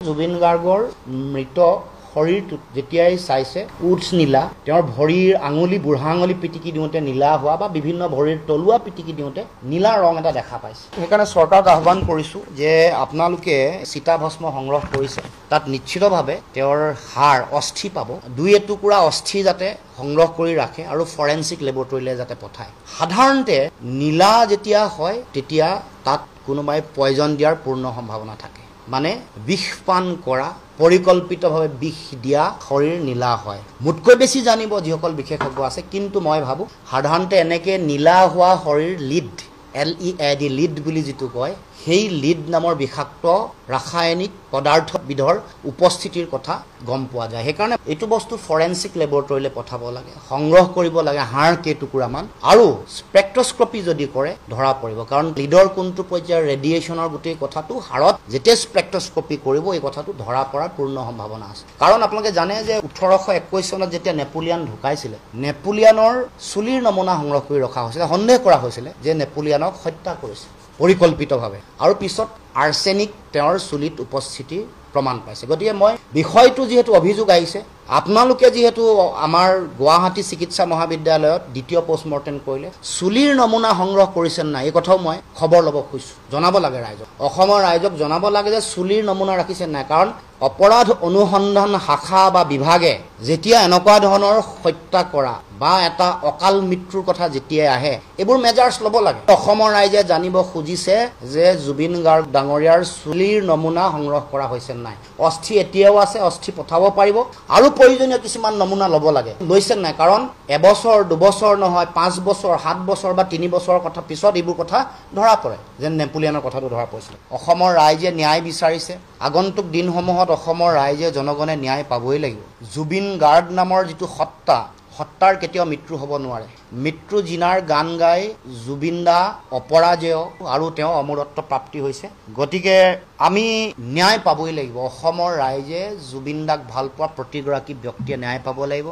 জুবিন গাৰ্গৰ মৃত শৰীৰটো যেতিয়াই চাইছে উৎস নীলা, তেওঁৰ ভৰিৰ আঙুলি বুঢ়া আঙুলি পিটিকি দিওঁতে নীলা হোৱা বা বিভিন্ন ভৰিৰ তলুৱা পিটিকি দিওঁতে নীলা ৰং এটা দেখা পাইছে। সেইকাৰণে চৰকাৰক আহ্বান কৰিছোঁ যে আপোনালোকে চিতাভস্ম সংগ্ৰহ কৰিছে, তাত নিশ্চিতভাৱে তেওঁৰ হাড় অস্থি পাব, দুই এটুকুৰা অস্থি যাতে সংগ্ৰহ কৰি ৰাখে আৰু ফৰেনচিক লেবৰেটৰীলৈ যাতে পঠায়। সাধাৰণতে নীলা যেতিয়া হয় তেতিয়া তাত কোনোবাই পয়জন দিয়াৰ পূৰ্ণ সম্ভাৱনা থাকে, মানে বিষ পান কৰা, পৰিকল্পিতভাৱে বিষ দিয়া শৰীৰ নীলা হয়। মোতকৈ বেছি জানিব যিসকল বিশেষজ্ঞ আছে, কিন্তু মই ভাবোঁ সাধাৰণতে এনেকৈ নীলা হোৱা শৰীৰ লিড, LEAD লিড বুলি যিটো কয়, সেই লিড নামৰ বিষাক্ত ৰাসায়নিক পদাৰ্থবিধৰ উপস্থিতিৰ কথা গম পোৱা যায়। সেইকাৰণে এইটো বস্তু ফৰেনচিক লেবৰেটৰীলৈ পঠাব লাগে, সংগ্ৰহ কৰিব লাগে হাড় কেইটুকুৰামান, আৰু স্পেক্ট্ৰস্কপি যদি কৰে ধৰা পৰিব। কাৰণ লিডৰ কোনটো পৰ্যায়ৰ ৰেডিয়েশ্যনৰ গোটেই কথাটো হাড়ত যেতিয়া স্পেক্ট্ৰস্কপি কৰিব এই কথাটো ধৰা পৰাৰ পূৰ্ণ সম্ভাৱনা আছে। কাৰণ আপোনালোকে জানে যে 1821 চনত যেতিয়া নেপোলিয়ান ঢুকাইছিলে, নেপোলিয়ানৰ চুলিৰ নমুনা সংগ্ৰহ কৰি ৰখা হৈছিলে। সন্দেহ কৰা হৈছিলে যে নেপোলিয়ানক হত্যা কৰিছে পৰিকল্পিতভাৱে, আৰু পিছত আৰ্ছেনিক তেওঁৰ চুলিত উপস্থিতি প্ৰমাণ পাইছে। গতিকে মই বিষয়টো যিহেতু অভিযোগ আহিছে, আপোনালোকে যিহেতু আমাৰ গুৱাহাটী চিকিৎসা মহাবিদ্যালয়ত দ্বিতীয় পষ্টমৰ্টেম কৰিলে, চুলিৰ নমুনা সংগ্ৰহ কৰিছে নাই এই কথাও মই খবৰ ল'ব খুজিছোঁ, জনাব লাগে ৰাইজক, অসমৰ ৰাইজক জনাব লাগে যে চুলিৰ নমুনা ৰাখিছে নাই। কাৰণ অপৰাধ অনুসন্ধান শাখা বা বিভাগে যেতিয়া এনেকুৱা ধৰণৰ হত্যা কৰা বা এটা অকাল মৃত্যুৰ কথা যেতিয়াই আহে, এইবোৰ মেজাৰ্ছ ল'ব লাগে। অসমৰ ৰাইজে জানিব খুজিছে যে জুবিন গাৰ্গ ডাঙৰীয়াৰ চুলিৰ নমুনা সংগ্ৰহ কৰা হৈছে নাই। অস্থি এতিয়াও আছে, অস্থি পঠাব পাৰিব, আৰু প্ৰয়োজনীয় কিছুমান নমুনা ল'ব লাগে। লৈছে নাই? কাৰণ এবছৰ দুবছৰ নহয়, 5 বছৰ 7 বছৰ বা 3 বছৰৰ কথা পিছত এইবোৰ কথা ধৰা পৰে, যেন নেপোলিয়ানৰ কথাটো ধৰা পৰিছিলে। অসমৰ ৰাইজে ন্যায় বিচাৰিছে। আগন্তুক দিনসমূহত অসমৰ ৰাইজে জনগণে ন্যায় পাবই লাগিব। জুবিন গাৰ্গ নামৰ যিটো সত্তাৰ কেতিয়াও মৃত্যু হ'ব নোৱাৰে। মৃত্যু জিনাৰ গান গাই জুবিন দা অপৰাজেয় আৰু তেওঁ অমৰত্ব প্ৰাপ্তি হৈছে। গতিকে আমি ন্যায় পাবই লাগিব। অসমৰ ৰাইজে জুবিন দাক ভাল পোৱা প্ৰতিগৰাকী ব্যক্তিয়ে ন্যায় পাব লাগিব।